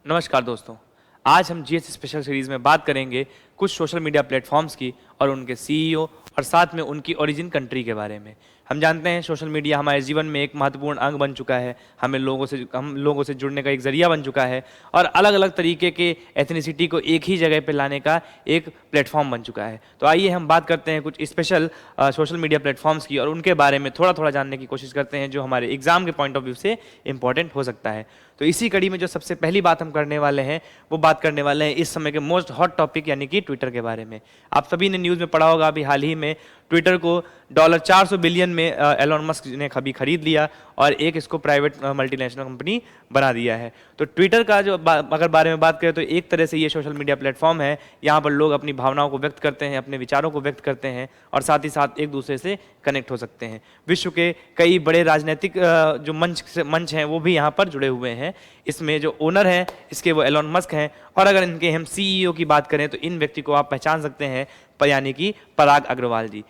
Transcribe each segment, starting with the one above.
नमस्कार दोस्तों। आज हम जीएस स्पेशल सीरीज में बात करेंगे कुछ सोशल मीडिया प्लेटफॉर्म्स की और उनके सीईओ और साथ में उनकी ओरिजिन कंट्री के बारे में। हम जानते हैं सोशल मीडिया हमारे जीवन में एक महत्वपूर्ण अंग बन चुका है। हम लोगों से जुड़ने का एक जरिया बन चुका है और अलग अलग तरीके के एथनिसिटी को एक ही जगह पर लाने का एक प्लेटफॉर्म बन चुका है। तो आइए हम बात करते हैं कुछ स्पेशल सोशल मीडिया प्लेटफॉर्म्स की और उनके बारे में थोड़ा थोड़ा जानने की कोशिश करते हैं जो हमारे एग्जाम के पॉइंट ऑफ व्यू से इंपॉर्टेंट हो सकता है। तो इसी कड़ी में जो सबसे पहली बात हम करने वाले हैं वो बात करने वाले हैं इस समय के मोस्ट हॉट टॉपिक यानी कि ट्विटर के बारे में। आप सभी ने न्यूज़ में पढ़ा होगा अभी हाल ही में ट्विटर को $400 बिलियन में एलोन मस्क ने कभी खरीद लिया और एक इसको प्राइवेट मल्टीनेशनल कंपनी बना दिया है। तो ट्विटर का जो अगर बारे में बात करें तो एक तरह से ये सोशल मीडिया प्लेटफॉर्म है। यहाँ पर लोग अपनी भावनाओं को व्यक्त करते हैं, अपने विचारों को व्यक्त करते हैं और साथ ही साथ एक दूसरे से कनेक्ट हो सकते हैं। विश्व के कई बड़े राजनीतिक जो मंच हैं वो भी यहाँ पर जुड़े हुए हैं। इसमें जो ओनर हैं इसके वो एलोन मस्क हैं और अगर इनके हम सीईओ की बात करें तो इन व्यक्ति को आप पहचान सकते हैं यानी कि पराग अग्रवाल जी।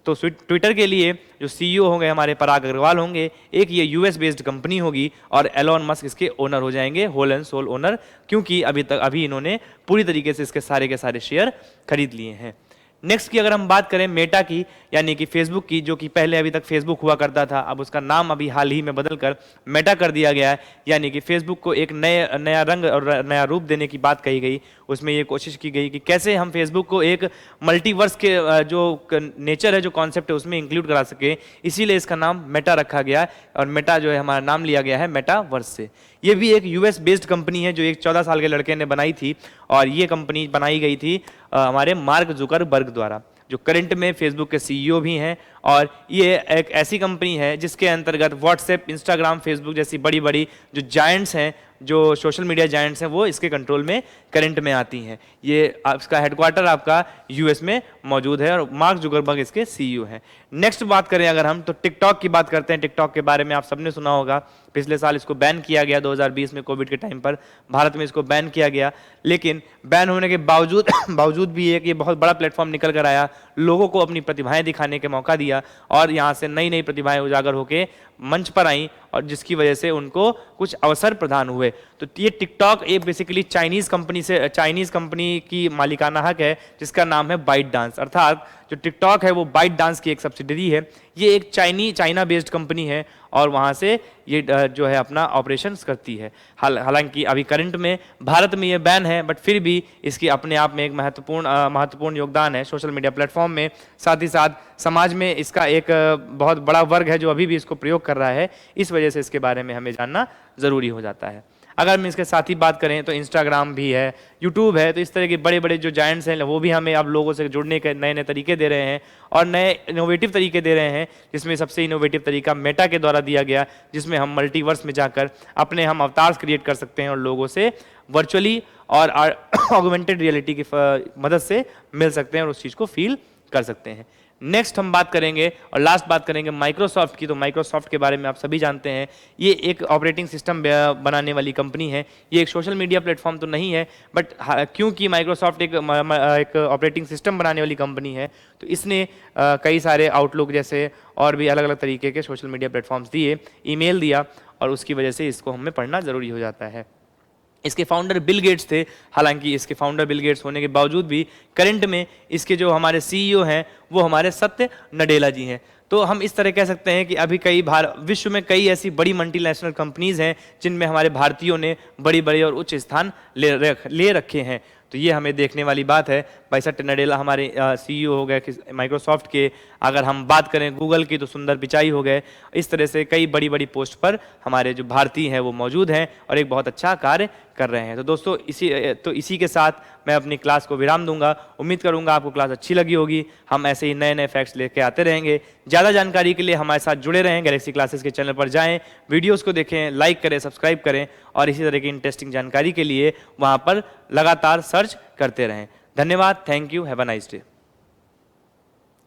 तो ट्विटर के लिए जो सीईओ होंगे हमारे पराग अग्रवाल होंगे। एक ये यूएस बेस्ड कंपनी होगी और एलोन मस्क इसके ओनर हो जाएंगे, होल एंड सोल ओनर, क्योंकि अभी इन्होंने पूरी तरीके से इसके सारे के सारे शेयर खरीद लिए हैं। नेक्स्ट की अगर हम बात करें मेटा की यानी कि फेसबुक की, जो कि पहले अभी तक फेसबुक हुआ करता था, अब उसका नाम अभी हाल ही में बदलकर मेटा कर दिया गया है। यानी कि फेसबुक को एक नया रंग और नया रूप देने की बात कही गई। उसमें ये कोशिश की गई कि कैसे हम फेसबुक को एक मल्टीवर्स के जो नेचर है, जो कॉन्सेप्ट है, उसमें इंक्लूड करा सके। इसीलिए इसका नाम मेटा रखा गया और मेटा जो है हमारा नाम लिया गया है मेटावर्स से। ये भी एक यूएस बेस्ड कंपनी है जो एक 14 साल के लड़के ने बनाई थी और ये कंपनी बनाई गई थी हमारे मार्क जुकरबर्ग द्वारा, जो करंट में फेसबुक के सीईओ भी हैं। और ये एक ऐसी कंपनी है जिसके अंतर्गत व्हाट्सएप, इंस्टाग्राम, फेसबुक जैसी बड़ी बड़ी जो जायंट्स हैं, जो सोशल मीडिया जायंट्स हैं, वो इसके कंट्रोल में करंट में आती हैं। ये इसका हेडक्वार्टर आपका यूएस में मौजूद है और मार्क जुकरबर्ग इसके सीईओ हैं। नेक्स्ट बात करें अगर हम तो टिकटॉक की बात करते हैं। टिकटॉक के बारे में आप सबने सुना होगा, पिछले साल इसको बैन किया गया 2020 में कोविड के टाइम पर भारत में इसको बैन किया गया। लेकिन बैन होने के बावजूद भी एक ये बहुत बड़ा प्लेटफॉर्म निकल कर आया, लोगों को अपनी प्रतिभाएं दिखाने का मौका दिया और यहाँ से नई नई प्रतिभाएं उजागर होकर मंच पर आई और जिसकी वजह से उनको कुछ अवसर प्रदान हुए। तो ये टिकटॉक एक बेसिकली चाइनीज कंपनी की मालिकाना हक है जिसका नाम है बाइट डांस। अर्थात जो टिकटॉक है वो बाइट डांस की एक सब्सिडरी है। ये एक चाइना बेस्ड कंपनी है और वहाँ से ये जो है अपना ऑपरेशंस करती है। हालांकि अभी करंट में भारत में ये बैन है, बट फिर भी इसकी अपने आप में एक महत्वपूर्ण योगदान है सोशल मीडिया प्लेटफॉर्म में। साथ ही साथ समाज में इसका एक बहुत बड़ा वर्ग है जो अभी भी इसको प्रयोग कर रहा है। इस वजह से इसके बारे में हमें जानना ज़रूरी हो जाता है। अगर हम इसके साथ ही बात करें तो इंस्टाग्राम भी है, यूट्यूब है। तो इस तरह के बड़े बड़े जो जायंट्स हैं वो भी हमें अब लोगों से जुड़ने के नए नए तरीके दे रहे हैं और नए इनोवेटिव तरीके दे रहे हैं, जिसमें सबसे इनोवेटिव तरीका मेटा के द्वारा दिया गया, जिसमें हम मल्टीवर्स में जाकर अपने हम अवतार्स क्रिएट कर सकते हैं और लोगों से वर्चुअली और ऑगमेंटेड रियलिटी की मदद से मिल सकते हैं और उस चीज़ को फील कर सकते हैं। नेक्स्ट हम बात करेंगे और लास्ट बात करेंगे माइक्रोसॉफ्ट की। तो माइक्रोसॉफ्ट के बारे में आप सभी जानते हैं, ये एक ऑपरेटिंग सिस्टम बनाने वाली कंपनी है। ये एक सोशल मीडिया प्लेटफॉर्म तो नहीं है, बट क्योंकि माइक्रोसॉफ्ट एक ऑपरेटिंग सिस्टम बनाने वाली कंपनी है तो इसने कई सारे आउटलुक जैसे और भी अलग अलग तरीके के सोशल मीडिया प्लेटफॉर्म्स दिए, ईमेल दिया और उसकी वजह से इसको हमें पढ़ना ज़रूरी हो जाता है। इसके फाउंडर बिल गेट्स थे। हालांकि इसके फाउंडर बिल गेट्स होने के बावजूद भी करंट में इसके जो हमारे सीईओ हैं वो हमारे सत्य नडेला जी हैं। तो हम इस तरह कह सकते हैं कि अभी विश्व में कई ऐसी बड़ी मल्टीनेशनल कंपनीज हैं जिनमें हमारे भारतीयों ने बड़ी और उच्च स्थान ले रखे हैं। तो ये हमें देखने वाली बात है। भाई सत्य नडेला हमारे सीईओ हो गए माइक्रोसॉफ्ट के। अगर हम बात करें गूगल की तो सुंदर पिचाई हो गए। इस तरह से कई बड़ी पोस्ट पर हमारे जो भारतीय हैं वो मौजूद हैं और एक बहुत अच्छा कार्य कर रहे हैं। तो दोस्तों इसी के साथ मैं अपनी क्लास को विराम दूंगा। उम्मीद करूंगा आपको क्लास अच्छी लगी होगी। हम ऐसे ही नए नए फैक्ट्स लेके आते रहेंगे। ज़्यादा जानकारी के लिए हमारे साथ जुड़े रहें। गैलेक्सी क्लासेस के चैनल पर जाएं, वीडियोस को देखें, लाइक करें, सब्सक्राइब करें और इसी तरह की इंटरेस्टिंग जानकारी के लिए वहाँ पर लगातार सर्च करते रहें। धन्यवाद। Thank you. Have a nice day.